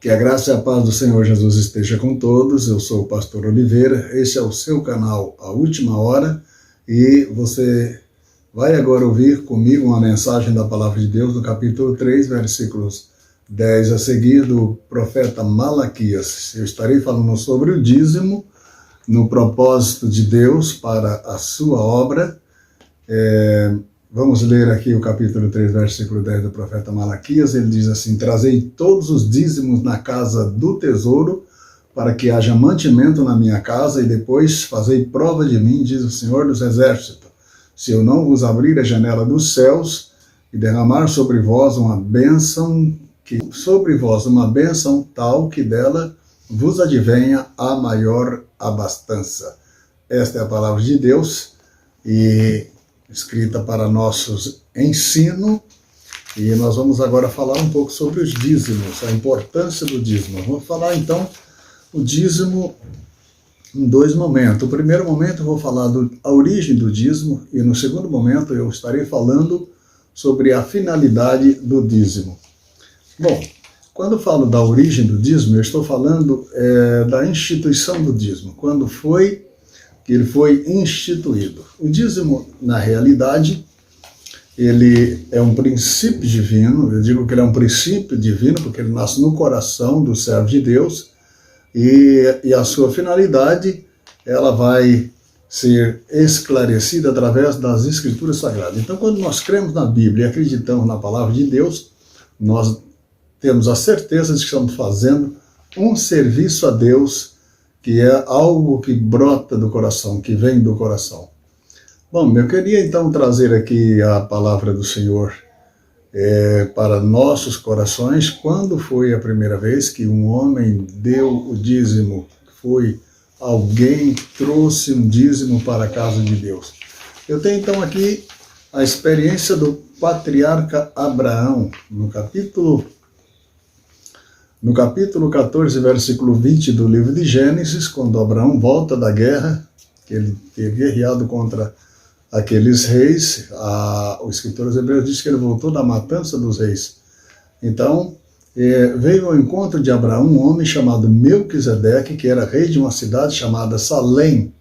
Que a graça e a paz do Senhor Jesus esteja com todos. Eu sou o pastor Oliveira, este é o seu canal A Última Hora e você vai agora ouvir comigo uma mensagem da Palavra de Deus no capítulo 3, versículos 10 a seguir, do profeta Malaquias. Eu estarei falando sobre o dízimo no propósito de Deus para a sua obra. Vamos ler aqui o capítulo 3, versículo 10 do profeta Malaquias. Ele diz assim: trazei todos os dízimos na casa do tesouro, para que haja mantimento na minha casa, e depois fazei prova de mim, diz o Senhor dos Exércitos, se eu não vos abrir a janela dos céus e derramar sobre vós uma bênção, tal que dela vos advenha a maior abastança. Esta é a palavra de Deus, e escrita para nossos ensino, e nós vamos agora falar um pouco sobre os dízimos, a importância do dízimo. Vamos falar então o dízimo em dois momentos. O primeiro momento eu vou falar a origem do dízimo, e no segundo momento eu estarei falando sobre a finalidade do dízimo. Bom, quando eu falo da origem do dízimo, eu estou falando da instituição do dízimo, quando foi que ele foi instituído. O dízimo, na realidade, ele é um princípio divino. Eu digo que ele é um princípio divino porque ele nasce no coração do servo de Deus, e a sua finalidade, ela vai ser esclarecida através das Escrituras Sagradas. Então, quando nós cremos na Bíblia e acreditamos na Palavra de Deus, nós temos a certeza de que estamos fazendo um serviço a Deus, que é algo que brota do coração, que vem do coração. Bom, eu queria então trazer aqui a palavra do Senhor para nossos corações. Quando foi a primeira vez que um homem deu o dízimo? Foi alguém que trouxe um dízimo para a casa de Deus. Eu tenho então aqui a experiência do patriarca Abraão, no capítulo 14, versículo 20 do livro de Gênesis, quando Abraão volta da guerra, que ele teve guerreado contra aqueles reis. O escritor aos Hebreus diz que ele voltou da matança dos reis. Então, veio ao encontro de Abraão um homem chamado Melquisedeque, que era rei de uma cidade chamada Salém.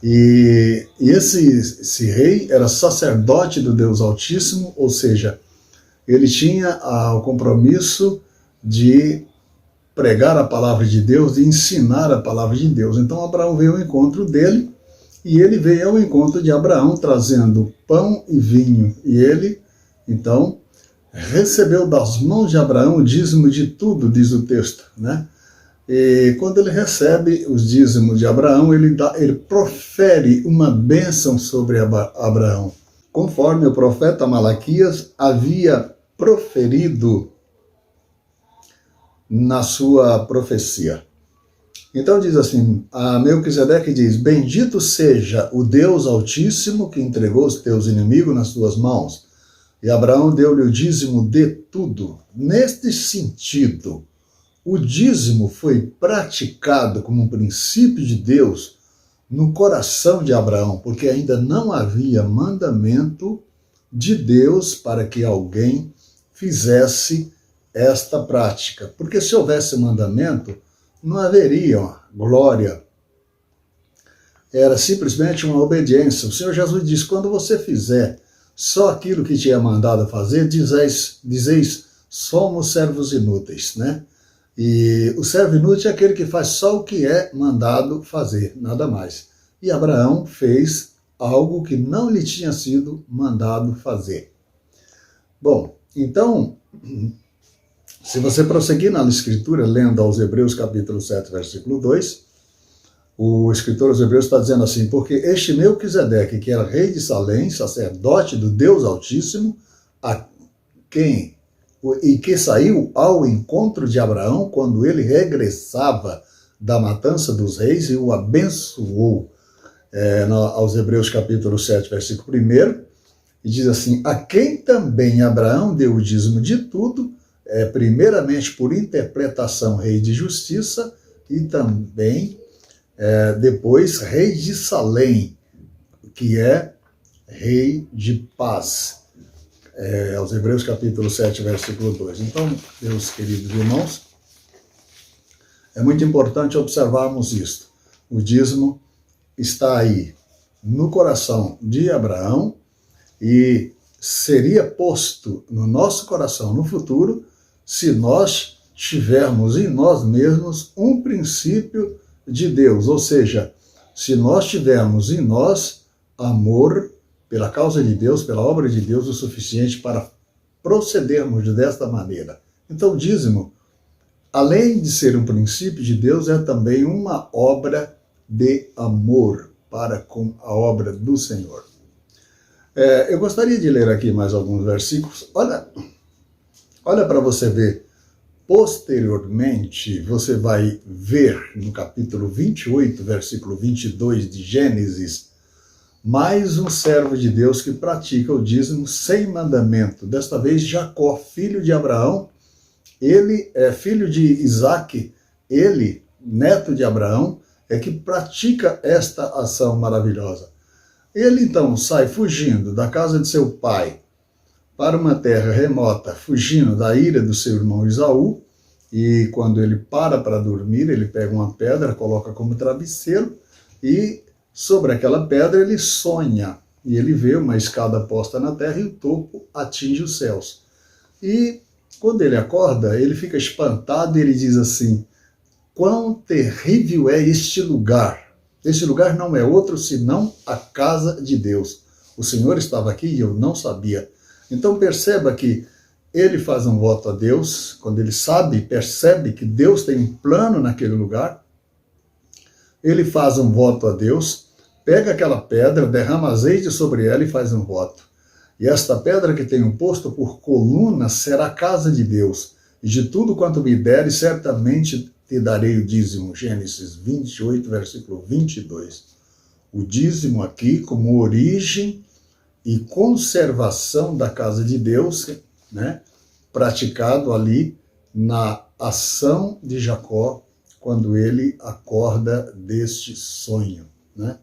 E esse rei era sacerdote do Deus Altíssimo, ou seja, ele tinha o compromisso de pregar a palavra de Deus, de ensinar a palavra de Deus. Então Abraão veio ao encontro dele, e ele veio ao encontro de Abraão trazendo pão e vinho. E ele, então, recebeu das mãos de Abraão o dízimo de tudo, diz o texto, né? E quando ele recebe os dízimos de Abraão, ele profere uma bênção sobre Abraão, conforme o profeta Malaquias havia proferido na sua profecia. Então diz assim, a Melquisedeque diz: bendito seja o Deus Altíssimo que entregou os teus inimigos nas tuas mãos. E Abraão deu-lhe o dízimo de tudo. Neste sentido, o dízimo foi praticado como um princípio de Deus no coração de Abraão, porque ainda não havia mandamento de Deus para que alguém fizesse esta prática. Porque se houvesse mandamento, não haveria glória. Era simplesmente uma obediência. O Senhor Jesus diz: quando você fizer só aquilo que te é mandado fazer, dizeis somos servos inúteis, né? E o servo inútil é aquele que faz só o que é mandado fazer, nada mais. E Abraão fez algo que não lhe tinha sido mandado fazer. Bom, então, se você prosseguir na Escritura, lendo aos Hebreus capítulo 7, versículo 2, o escritor aos Hebreus está dizendo assim: porque este Melquisedeque, que era rei de Salém, sacerdote do Deus Altíssimo, que saiu ao encontro de Abraão quando ele regressava da matança dos reis, e o abençoou, aos Hebreus capítulo 7, versículo 1, e diz assim: a quem também Abraão deu o dízimo de tudo, primeiramente por interpretação rei de justiça, e também depois rei de Salém, que é rei de paz. Aos Hebreus capítulo 7, versículo 2. Então, meus queridos irmãos, É muito importante observarmos isto. O dízimo está aí no coração de Abraão e seria posto no nosso coração no futuro se nós tivermos em nós mesmos um princípio de Deus, ou seja, se nós tivermos em nós amor pela causa de Deus, pela obra de Deus, o suficiente para procedermos desta maneira. Então, o dízimo, além de ser um princípio de Deus, é também uma obra de amor para com a obra do Senhor. Eu gostaria de ler aqui mais alguns versículos. Olha para você ver. Posteriormente, você vai ver no capítulo 28, versículo 22 de Gênesis, mais um servo de Deus que pratica o dízimo sem mandamento. Desta vez, Jacó, filho de Abraão, ele é filho de Isaque, ele, neto de Abraão, é que pratica esta ação maravilhosa. Ele então sai fugindo da casa de seu pai para uma terra remota, fugindo da ira do seu irmão Esaú, e quando ele para dormir, ele pega uma pedra, coloca como travesseiro, e sobre aquela pedra ele sonha, e ele vê uma escada posta na terra e o topo atinge os céus. E quando ele acorda, ele fica espantado e ele diz assim: quão terrível é este lugar! Este lugar não é outro senão a casa de Deus. O Senhor estava aqui e eu não sabia. Então perceba que ele faz um voto a Deus, quando ele percebe que Deus tem um plano naquele lugar, ele faz um voto a Deus, pega aquela pedra, derrama azeite sobre ela e faz um voto. E esta pedra que tenho posto por coluna será a casa de Deus, e de tudo quanto me deres, certamente te darei o dízimo. Gênesis 28, versículo 22. O dízimo aqui como origem e conservação da casa de Deus, né, praticado ali na ação de Jacó, quando ele acorda deste sonho, né?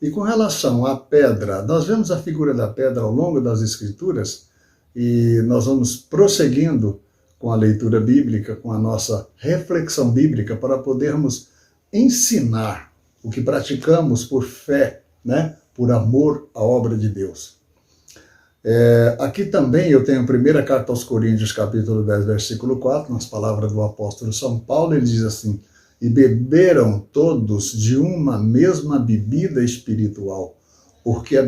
E com relação à pedra, nós vemos a figura da pedra ao longo das Escrituras e nós vamos prosseguindo com a leitura bíblica, com a nossa reflexão bíblica, para podermos ensinar o que praticamos por fé, né, por amor à obra de Deus. Aqui também eu tenho a primeira carta aos Coríntios, capítulo 10, versículo 4, nas palavras do apóstolo São Paulo, ele diz assim: e beberam todos de uma mesma bebida espiritual, porque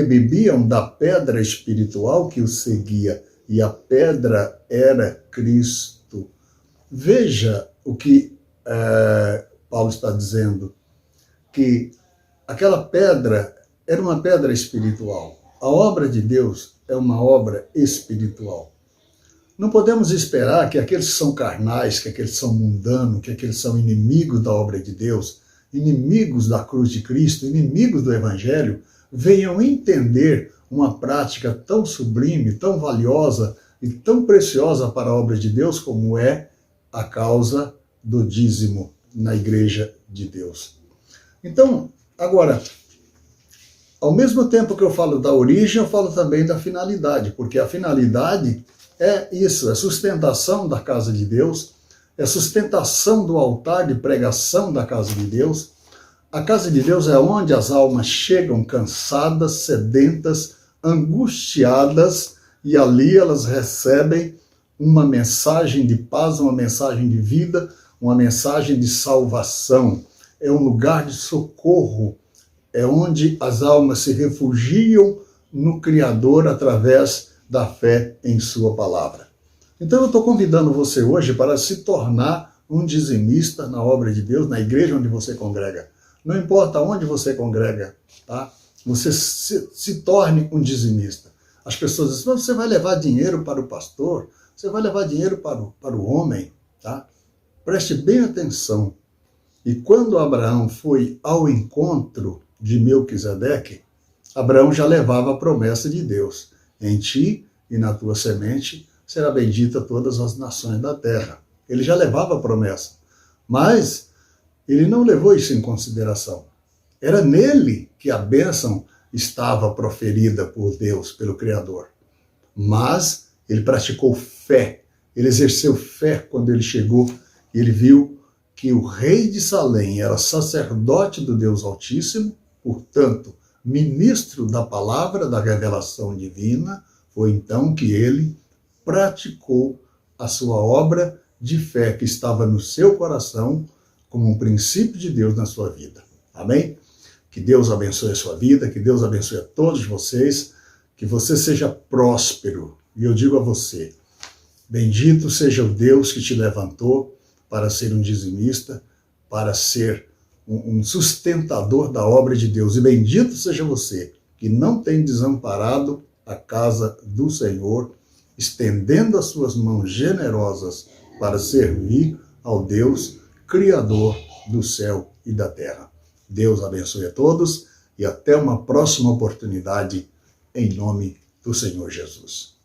bebiam da pedra espiritual que os seguia, e a pedra era Cristo. Veja o que Paulo está dizendo, que aquela pedra era uma pedra espiritual. A obra de Deus é uma obra espiritual. Não podemos esperar que aqueles que são carnais, que aqueles que são mundanos, que aqueles que são inimigos da obra de Deus, inimigos da cruz de Cristo, inimigos do Evangelho, venham entender uma prática tão sublime, tão valiosa e tão preciosa para a obra de Deus como é a causa do dízimo na igreja de Deus. Então, agora, ao mesmo tempo que eu falo da origem, eu falo também da finalidade, porque a finalidade é isso, é sustentação da casa de Deus, é sustentação do altar de pregação da casa de Deus. A casa de Deus é onde as almas chegam cansadas, sedentas, angustiadas, e ali elas recebem uma mensagem de paz, uma mensagem de vida, uma mensagem de salvação. É um lugar de socorro, é onde as almas se refugiam no Criador através da fé em sua palavra. Então eu estou convidando você hoje para se tornar um dizimista na obra de Deus, na igreja onde você congrega. Não importa onde você congrega, tá? Você se torne um dizimista. As pessoas dizem: você vai levar dinheiro para o pastor, você vai levar dinheiro para o homem, tá? Preste bem atenção. E quando Abraão foi ao encontro de Melquisedeque, Abraão já levava a promessa de Deus: em ti e na tua semente será bendita todas as nações da terra. Ele já levava a promessa, mas ele não levou isso em consideração. Era nele que a bênção estava proferida por Deus, pelo Criador. Mas ele praticou fé, ele exerceu fé quando ele chegou ele viu que o rei de Salém era sacerdote do Deus Altíssimo, portanto, ministro da palavra da revelação divina. Foi então que ele praticou a sua obra de fé que estava no seu coração como um princípio de Deus na sua vida. Amém? Que Deus abençoe a sua vida, que Deus abençoe a todos vocês, que você seja próspero. E eu digo a você, bendito seja o Deus que te levantou para ser um dizimista, para ser um sustentador da obra de Deus. E bendito seja você que não tem desamparado a casa do Senhor, estendendo as suas mãos generosas para servir ao Deus Criador do céu e da terra. Deus abençoe a todos e até uma próxima oportunidade, em nome do Senhor Jesus.